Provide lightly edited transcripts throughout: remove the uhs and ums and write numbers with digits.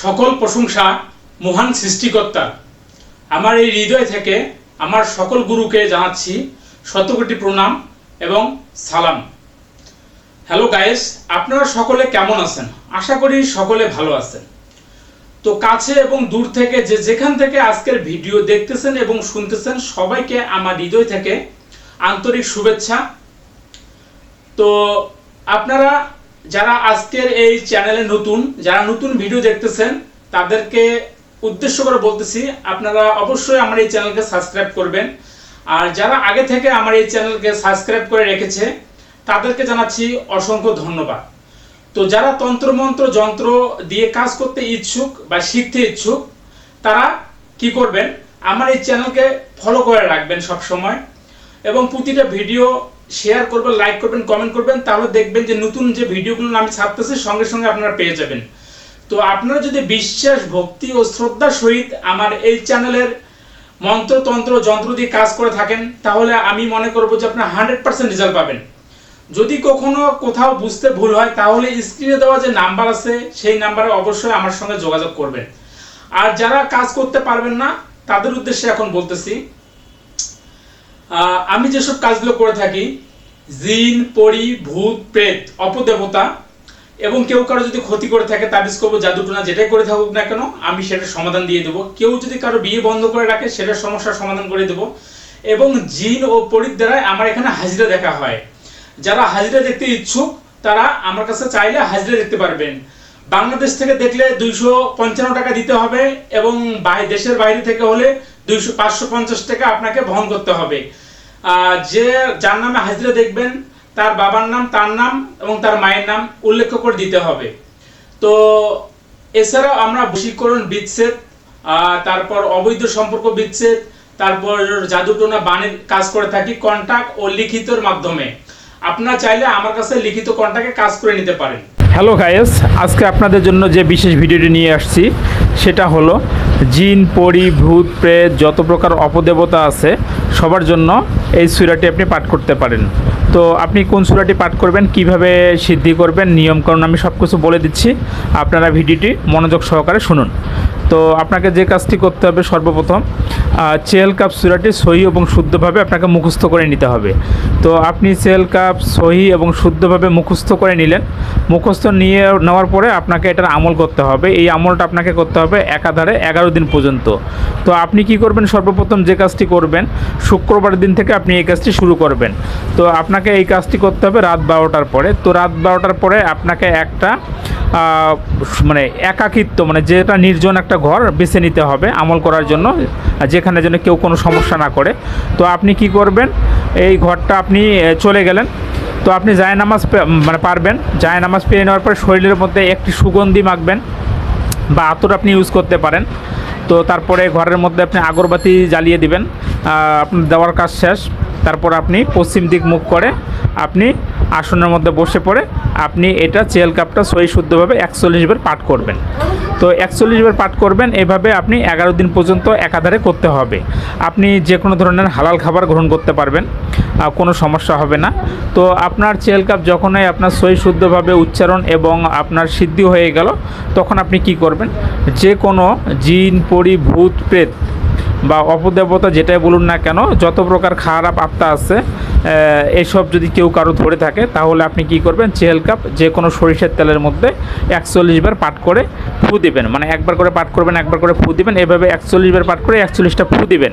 সকল প্রশংসা মহান সৃষ্টিকর্তার। আমার এই হৃদয় থেকে আমার সকল গুরুকে জানাচ্ছি শতকোটি প্রণাম এবং সালাম। হ্যালো গাইস, আপনারা সকলে কেমন আছেন? আশা করি সকলে ভালো আছেন। তো কাছে এবং দূর থেকে যেখান থেকে আজকের ভিডিও দেখতেছেন এবং শুনতেছেন সবাইকে আমার হৃদয় থেকে আন্তরিক শুভেচ্ছা। তো আপনারা যারা আজকের এই চ্যানেলে যারা নতুন ভিডিও দেখতেছেন তাদেরকে উদ্দেশ্য করে বলতেছি, আপনারা অবশ্যই আমার এই চ্যানেলকে সাবস্ক্রাইব করবেন। আর যারা আগে থেকে আমার এই চ্যানেলকে সাবস্ক্রাইব করে রেখেছে তাদেরকে জানাচ্ছি অসংখ্য ধন্যবাদ। তো যারা তন্ত্রমন্ত্র যন্ত্র দিয়ে কাজ করতে ইচ্ছুক বা শিখতে ইচ্ছুক তারা কি করবেন, আমার এই চ্যানেলকে ফলো করে রাখবেন সব সময় এবং প্রতিটা ভিডিও শেয়ার করবেন, লাইক করবেন, কমেন্ট করবেন। তাহলে দেখবেন যে নতুন যে ভিডিওগুলো আমি ছাড়তেছি সঙ্গে সঙ্গে আপনারা পেয়ে যাবেন। তো আপনারা যদি বিশ্বাস, ভক্তি ও শ্রদ্ধার সহিত আমার এই চ্যানেলের মন্ত্রতন্ত্র যন্ত্র দিয়ে কাজ করে থাকেন তাহলে আমি মনে করবো যে আপনারা 100% রেজাল্ট পাবেন। যদি কখনো কোথাও বুঝতে ভুল হয় তাহলে স্ক্রিনে দেওয়া যে নাম্বার আছে সেই নাম্বারে অবশ্যই আমার সঙ্গে যোগাযোগ করবেন। আর যারা কাজ করতে পারবেন না তাদের উদ্দেশ্যে এখন বলতেছি, আমি যেসব কাজগুলো করে থাকি, জিন, পরি, ভূত, প্রেত, অপদেবতা এবং কেউ কারো যদি ক্ষতি করে থাকে, তাবিজ কবজ, জাদুটোনা যেটাই করে থাকুক না কেন আমি সেটার সমাধান দিয়ে দেবো। কেউ যদি কারো বিয়ে বন্ধ করে রাখে সেটার সমস্যার সমাধান করে দেবো। এবং জিন ও পরির দ্বারা আমার এখানে হাজিরা দেখা হয়। যারা হাজিরা দেখতে ইচ্ছুক তারা আমার কাছে চাইলে হাজিরা দেখতে পারবেন। বাংলাদেশ থেকে দেখলে 255 টাকা দিতে হবে এবং দেশের বাইরে থেকে হলে 550 টাকা আপনাকে বহন করতে হবে। যার নামে হাজিরা দেখবেন তার বাবার নাম, তার নাম এবং তার মায়ের নাম উল্লেখ করে দিতে হবে। তো এছাড়াও আমরা বশীকরণ বিচ্ছেদ, তারপর অবৈধ সম্পর্ক বিচ্ছেদ, তারপর জাদুটোনা বাণীর কাজ করে থাকি কন্টাক্ট ও লিখিতর মাধ্যমে। আপনারা চাইলে আমার কাছে লিখিত কন্টাক্টে কাজ করে নিতে পারেন। হ্যালো গাইস, আজকে আপনাদের জন্য যে বিশেষ ভিডিওটি নিয়ে আসছি সেটা হলো জিন, পরি, ভূত, প্রেত যত প্রকার অপদেবতা আছে সবার জন্য এই সূরাটি আপনি পাঠ করতে পারেন। তো আপনি কোন সূরাটি পাঠ করবেন, কিভাবে সিদ্ধি করবেন, নিয়মকানুন আমি সব কিছু বলে দিচ্ছি। আপনারা ভিডিওটি মনোযোগ সহকারে শুনুন। তো আপনাকে যে কাজটি করতে হবে, সর্বপ্রথম চেহেল কাপ সূরাটি সহি এবং শুদ্ধভাবে আপনাকে মুখস্থ করে নিতে হবে। তো আপনি চেহেল কাপ সহি এবং শুদ্ধভাবে মুখস্থ করে নিলেন। মুখস্থ নেওয়ার পরে আপনাকে এটার আমল করতে হবে। এই আমলটা আপনাকে করতে হবে একাধারে 11 দিন পর্যন্ত। তো আপনি কি করবেন, সর্বপ্রথম যে কাজটি করবেন, শুক্রবার দিন থেকে আপনি এই কাজটি শুরু করবেন। তো আপনাকে এই কাজটি করতে হবে রাত 12টার পরে। তো রাত 12টার পরে আপনাকে একটা একাকিত্ব যেটা নির্জন একটা ঘর বেছে নিতে হবে আমল করার জন্য, যেখানে যেন কেউ কোনো সমস্যা না করে। তো আপনি কি করবেন, এই ঘরটা আপনি চলে গেলেন। তো আপনি জায়নামাজ পারবেন, জায়নামাজ পেয়ে নেওয়ার পরে শরীরের মধ্যে একটি সুগন্ধি মাখবেন বা আতর আপনি ইউজ করতে পারেন। তো তারপরে ঘরের মধ্যে আপনি আগরবাতি জ্বালিয়ে দিবেন। আপনার দেওয়ার কাজ শেষ। তারপর আপনি পশ্চিম দিক মুখ করে আপনি আসনের মধ্যে বসে পড়ে আপনি এটা চেহেল কাপটা সহি শুদ্ধভাবে 41 বার পাঠ করবেন। তো 41 বার পাঠ করবেন। এভাবে আপনি 11 দিন পর্যন্ত একাধারে করতে হবে। আপনি যে কোনো ধরনের হালাল খাবার গ্রহণ করতে পারবেন, কোনো সমস্যা হবে না। তো আপনার চেহেল কাপ যখনই আপনার সহি শুদ্ধভাবে উচ্চারণ এবং আপনার সিদ্ধি হয়ে গেল তখন আপনি কি করবেন, যে কোনো জিন, পরি, ভূত, প্রেত বা অপদেবতা যেটাই বলুন না কেন, যত প্রকার খারাপ আত্মা আছে এসব যদি কেউ কারো ধরে থাকে তাহলে আপনি কি করবেন, চেহেল কাপ যে কোনো সরিষার তেলের মধ্যে 41 বার পাঠ করে ফু দিবেন। একবার করে পাঠ করবেন, একবার করে ফু দিবেন। এভাবে 41 বার পাঠ করে 41টা ফু দিবেন।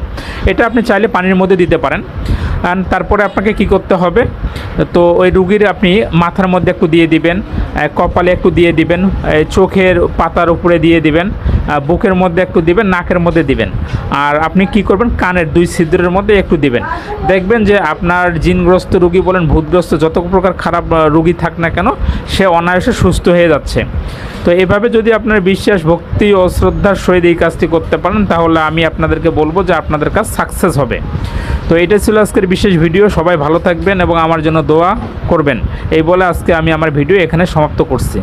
এটা আপনি চাইলে পানির মধ্যে দিতে পারেন। আর তারপরে আপনাকে কি করতে হবে, তো ওই রুগীর আপনি মাথার মধ্যে একটু দিয়ে দিবেন, কপালে একটু দিয়ে দিবেন, চোখের পাতার উপরে দিয়ে দিবেন, বুকের মধ্যে একটু দিবেন, নাকের মধ্যে দিবেন। আর আপনি কি করবেন, কানের 2 ছিদ্রের মধ্যে একটু দিবেন। দেখবেন যে আপনার জিনগ্রস্ত রুগী বলেন, ভূতগ্রস্ত যত প্রকার খারাপ রুগী থাক না কেন সে অনায়াসে সুস্থ হয়ে যাচ্ছে। তো এভাবে যদি আপনার বিশ্বাস, ভক্তি ও শ্রদ্ধার সহিত এই কাজটি করতে পারেন তাহলে আমি আপনাদেরকে বলবো যে আপনাদের কাজ সাকসেস হবে। তো এটা ছিল আজকের বিশেষ ভিডিও। সবাই ভালো থাকবেন এবং আমার জন্য দোয়া করবেন। এই বলে আজকে আমি আমার ভিডিও এখানে সমাপ্ত করছি।